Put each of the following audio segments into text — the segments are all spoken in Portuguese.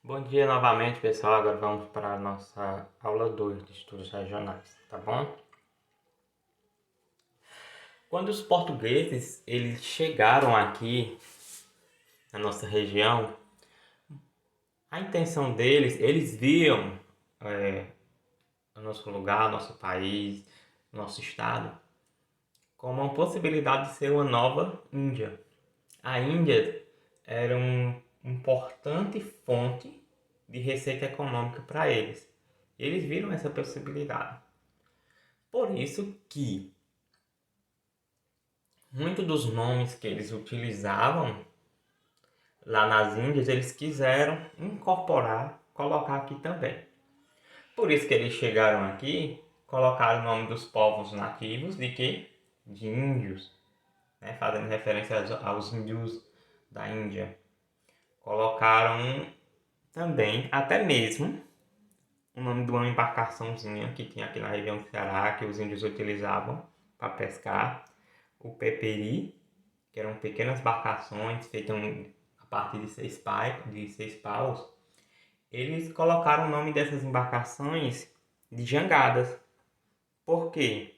Bom dia novamente, pessoal. Agora vamos para a nossa aula 2 de estudos regionais, tá bom? Quando os portugueses eles chegaram aqui na nossa região, a intenção deles, eles viam o nosso lugar, nosso país, nosso estado, como uma possibilidade de ser uma nova Índia. A Índia era uma importante fonte de receita econômica para eles. Eles viram essa possibilidade. Por isso que muitos dos nomes que eles utilizavam lá nas Índias, eles quiseram incorporar, colocar aqui também. Por isso que eles chegaram aqui, colocaram o nome dos povos nativos de quê? De índios, né? Fazendo referência aos índios da Índia. Colocaram também, até mesmo, o nome de uma embarcaçãozinha que tinha aqui na região do Ceará, que os índios utilizavam para pescar, o peperi, que eram pequenas embarcações feitas a partir de seis paus. Eles colocaram o nome dessas embarcações de jangadas. Por quê?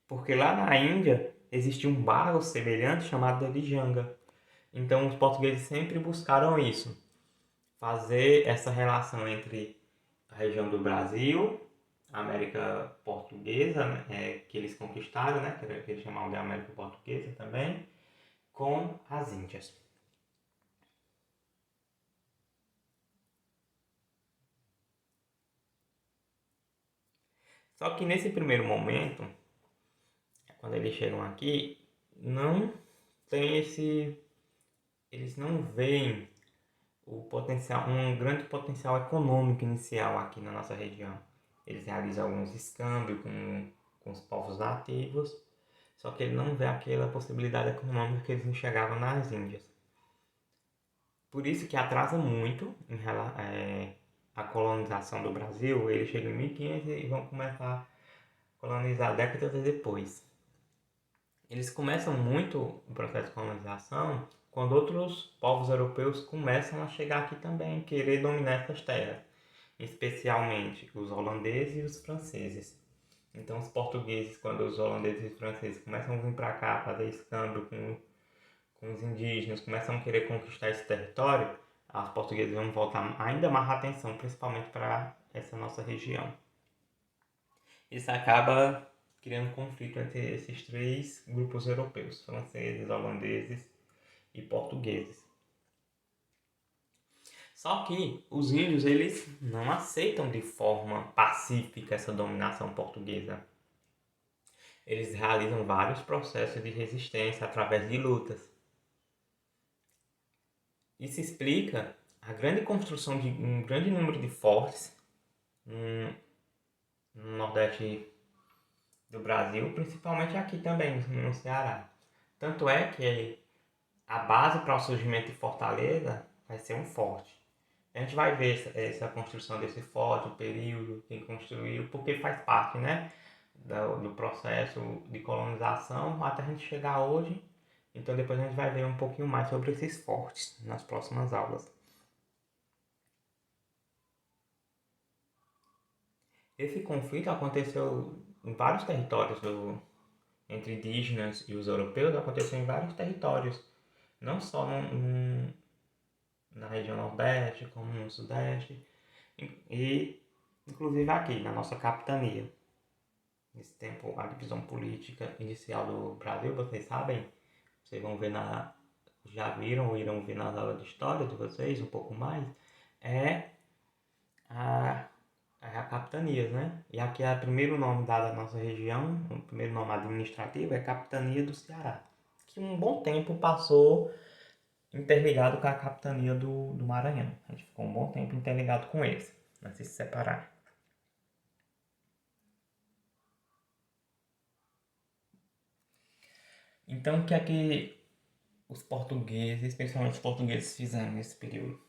Porque lá na Índia existia um barco semelhante chamado de janga. Então os portugueses sempre buscaram isso, fazer essa relação entre a região do Brasil, a América Portuguesa, né, que eles conquistaram, né, que eles chamavam de América Portuguesa também, com as Índias. Só que nesse primeiro momento, quando eles chegam aqui, não tem eles não veem o potencial, um grande potencial econômico inicial aqui na nossa região. Eles realizam alguns escâmbios com os povos nativos, só que ele não vê aquela possibilidade econômica que eles enxergavam nas Índias. Por isso que atrasa muito a colonização do Brasil. Eles chegam em 1500 e vão começar a colonizar décadas depois. Eles começam muito o processo de colonização quando outros povos europeus começam a chegar aqui também, querer dominar essas terras, especialmente os holandeses e os franceses. Então os portugueses, quando os holandeses e os franceses começam a vir para cá fazer escândalo com os indígenas, começam a querer conquistar esse território, os portugueses vão voltar ainda mais a atenção, principalmente para essa nossa região. Isso acaba criando conflito entre esses três grupos europeus, franceses, holandeses e portugueses. Só que os índios eles não aceitam de forma pacífica essa dominação portuguesa. Eles realizam vários processos de resistência através de lutas. Isso explica a grande construção de um grande número de fortes no Nordeste do Brasil, principalmente aqui também no Ceará. Tanto é que a base para o surgimento de Fortaleza vai ser um forte. A gente vai ver essa construção desse forte, o período, quem construiu, porque faz parte, né, do processo de colonização até a gente chegar hoje. Então depois a gente vai ver um pouquinho mais sobre esses fortes nas próximas aulas. Esse conflito aconteceu em vários territórios entre indígenas e os europeus, aconteceu em vários territórios, não só na região Nordeste, como no Sudeste, e inclusive aqui na nossa capitania. Nesse tempo, a divisão política inicial do Brasil, vocês sabem, vocês vão ver já viram ou irão ver nas aulas de história de vocês um pouco mais, é a capitanias, né? E aqui é o primeiro nome dado à nossa região, o primeiro nome administrativo é Capitania do Ceará, que um bom tempo passou interligado com a capitania do Maranhão. A gente ficou um bom tempo interligado com eles, antes de se separar. Então, o que é que os portugueses, especialmente os portugueses, fizeram nesse período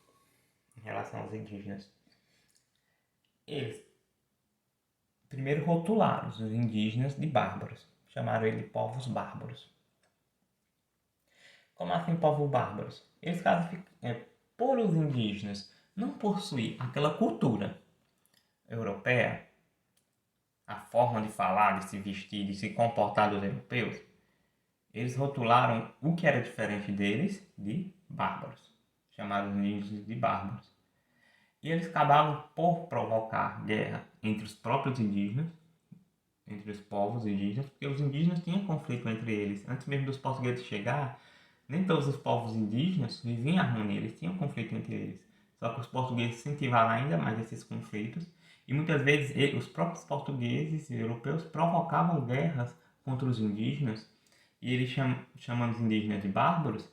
em relação aos indígenas? Eles primeiro rotularam os indígenas de bárbaros, chamaram eles de povos bárbaros. Como assim povos bárbaros? Eles classificam por os indígenas não possuir aquela cultura europeia, a forma de falar, de se vestir, de se comportar dos europeus, eles rotularam o que era diferente deles de bárbaros, chamaram os indígenas de bárbaros. E eles acabavam por provocar guerra entre os próprios indígenas, entre os povos indígenas, porque os indígenas tinham conflito entre eles. Antes mesmo dos portugueses chegar, nem todos os povos indígenas viviam em harmonia, eles tinham conflito entre eles. Só que os portugueses incentivaram ainda mais esses conflitos e muitas vezes os próprios portugueses e europeus provocavam guerras contra os indígenas e eles chamando os indígenas de bárbaros.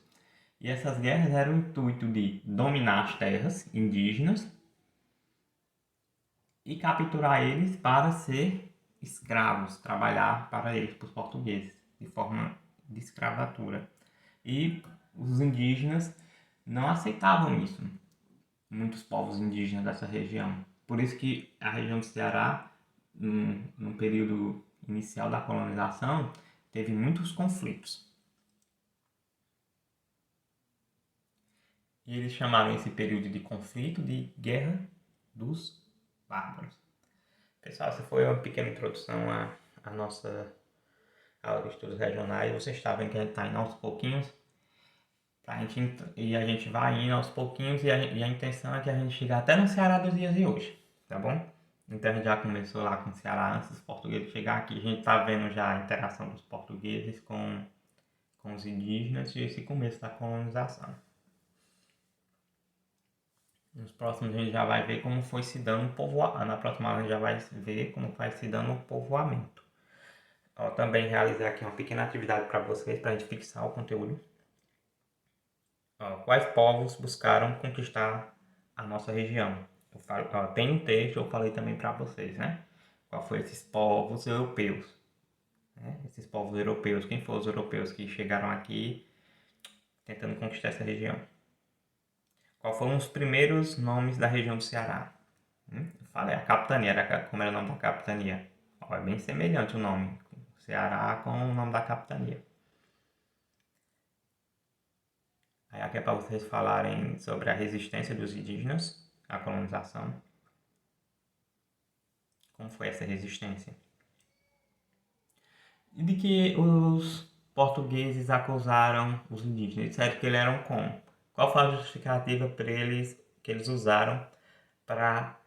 E essas guerras eram o intuito de dominar as terras indígenas e capturar eles para ser escravos, trabalhar para eles, para os portugueses, de forma de escravatura. E os indígenas não aceitavam isso, muitos povos indígenas dessa região. Por isso que a região do Ceará, no período inicial da colonização, teve muitos conflitos. E eles chamaram esse período de conflito de Guerra dos Bárbaros. Pessoal, essa foi uma pequena introdução à nossa aula de estudos regionais. Vocês está vendo que a gente está indo aos pouquinhos. E a gente vai indo aos pouquinhos e a intenção é que a gente chegue até no Ceará dos dias de hoje, tá bom? Então a gente já começou lá com o Ceará antes dos portugueses chegar aqui. A gente está vendo já a interação dos portugueses com os indígenas e esse começo da colonização. Nos próximos a gente já vai ver como foi se dando o povoamento. Na próxima aula a gente já vai ver como vai se dando o povoamento. Também realizar aqui uma pequena atividade para vocês, para a gente fixar o conteúdo. Quais povos buscaram conquistar a nossa região? Tem um texto, eu falei também para vocês, né? Qual foi esses povos europeus? Esses povos europeus, quem foram os europeus que chegaram aqui tentando conquistar essa região? Qual foram os primeiros nomes da região do Ceará? Eu falei, a capitania, como era o nome da capitania? É bem semelhante o nome, Ceará com o nome da capitania. Aí aqui é para vocês falarem sobre a resistência dos indígenas à colonização. Como foi essa resistência? E de que os portugueses acusaram os indígenas? Disseram que eles eram como? Qual foi a justificativa para eles que eles usaram para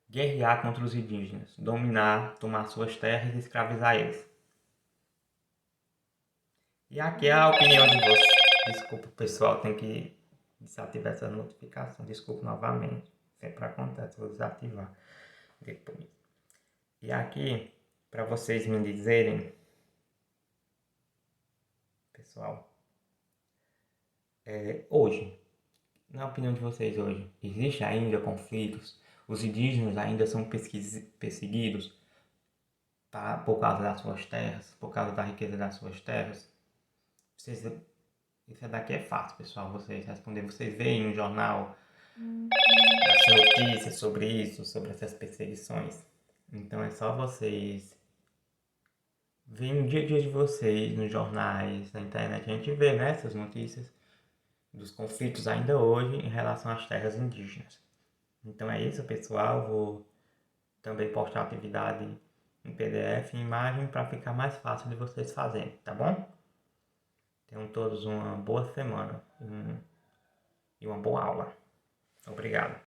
guerrear contra os indígenas, dominar, tomar suas terras e escravizar eles? E aqui é a opinião de vocês. Desculpa, pessoal, tem que desativar essa notificação. Desculpa novamente. Sempre acontece, vou desativar depois. E aqui, para vocês me dizerem, pessoal, hoje, na opinião de vocês hoje, existe ainda conflitos? Os indígenas ainda são perseguidos por causa das suas terras, por causa da riqueza das suas terras? Isso daqui é fácil, pessoal, vocês responder. Vocês veem no jornal as notícias sobre isso, sobre essas perseguições. Então é só vocês verem no dia a dia de vocês, nos jornais, na internet. A gente vê, né, essas notícias dos conflitos ainda hoje em relação às terras indígenas. Então é isso, pessoal. Vou também postar a atividade em PDF e imagem para ficar mais fácil de vocês fazerem, tá bom? Tenham todos uma boa semana e uma boa aula. Obrigado.